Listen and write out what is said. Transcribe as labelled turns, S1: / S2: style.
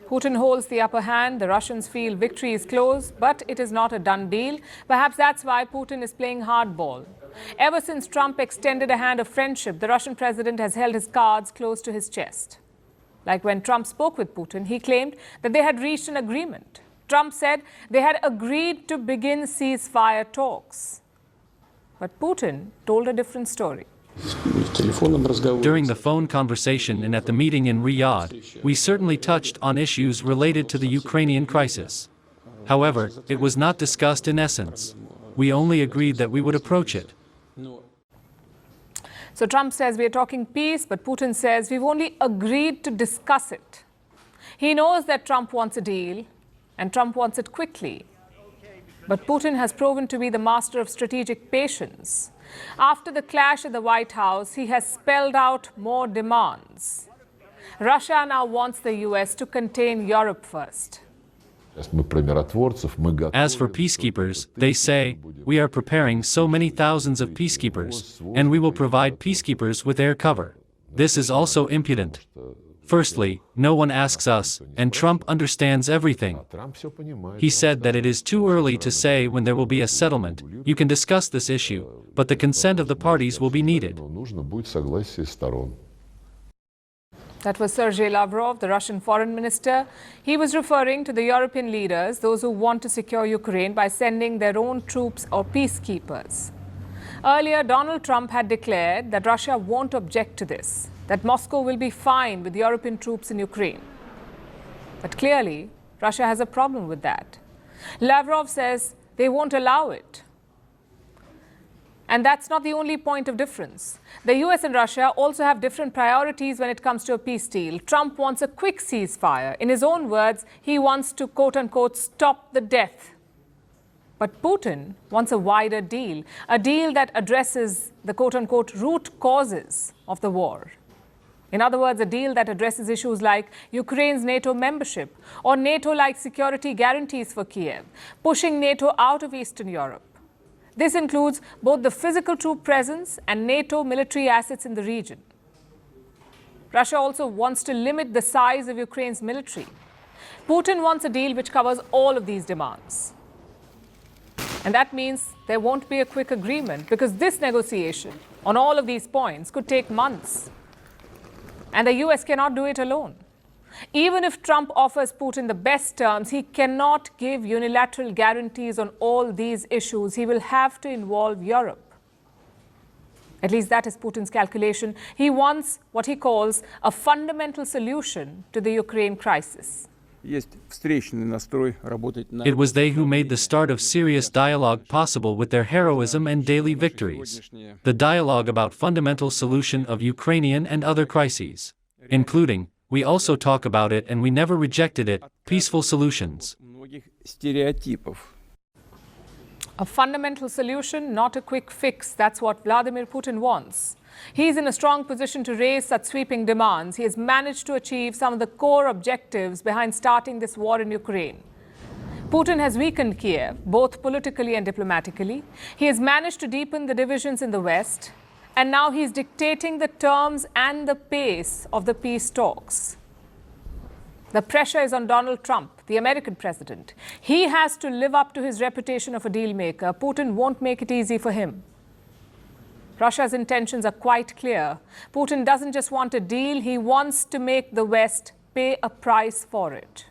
S1: Putin holds the upper hand. The Russians feel victory is close, but it is not a done deal. Perhaps that's why Putin is playing hardball. Ever since Trump extended a hand of friendship, the Russian president has held his cards close to his chest. Like when Trump spoke with Putin, he claimed that they had reached an agreement. Trump said they had agreed to begin ceasefire talks. But Putin told a different story.
S2: During the phone conversation and at the meeting in Riyadh, we certainly touched on issues related to the Ukrainian crisis. However, it was not discussed in essence. We only agreed that we would approach it.
S1: So Trump says we are talking peace, but Putin says we've only agreed to discuss it. He knows that Trump wants a deal, and Trump wants it quickly. But Putin has proven to be the master of strategic patience. After the clash at the White House, he has spelled out more demands. Russia now wants the US to contain Europe first.
S2: As for peacekeepers, they say, we are preparing so many thousands of peacekeepers, and we will provide peacekeepers with air cover. This is also impudent. Firstly, no one asks us, and Trump understands everything. He said that it is too early to say when there will be a settlement. You can discuss this issue, but the consent of the parties will be needed.
S1: That was Sergei Lavrov, the Russian foreign minister. He was referring to the European leaders, those who want to secure Ukraine by sending their own troops or peacekeepers. Earlier, Donald Trump had declared that Russia won't object to this, that Moscow will be fine with European troops in Ukraine. But clearly, Russia has a problem with that. Lavrov says they won't allow it. And that's not the only point of difference. The US and Russia also have different priorities when it comes to a peace deal. Trump wants a quick ceasefire. In his own words, he wants to, quote-unquote, stop the death. But Putin wants a wider deal, a deal that addresses the, quote-unquote, root causes of the war. In other words, a deal that addresses issues like Ukraine's NATO membership or NATO-like security guarantees for Kiev, pushing NATO out of Eastern Europe. This includes both the physical troop presence and NATO military assets in the region. Russia also wants to limit the size of Ukraine's military. Putin wants a deal which covers all of these demands. And that means there won't be a quick agreement because this negotiation on all of these points could take months. And the US cannot do it alone. Even if Trump offers Putin the best terms, he cannot give unilateral guarantees on all these issues. He will have to involve Europe. At least that is Putin's calculation. He wants what he calls a fundamental solution to the Ukraine crisis.
S2: It was they who made the start of serious dialogue possible with their heroism and daily victories. The dialogue about fundamental solution of Ukrainian and other crises, including, we also talk about it and we never rejected it, peaceful solutions.
S1: A fundamental solution, not a quick fix. That's what Vladimir Putin wants. He's in a strong position to raise such sweeping demands. He has managed to achieve some of the core objectives behind starting this war in Ukraine. Putin has weakened Kiev, both politically and diplomatically. He has managed to deepen the divisions in the West. And now he's dictating the terms and the pace of the peace talks. The pressure is on Donald Trump, the American president. He has to live up to his reputation of a deal maker. Putin won't make it easy for him. Russia's intentions are quite clear. Putin doesn't just want a deal, he wants to make the West pay a price for it.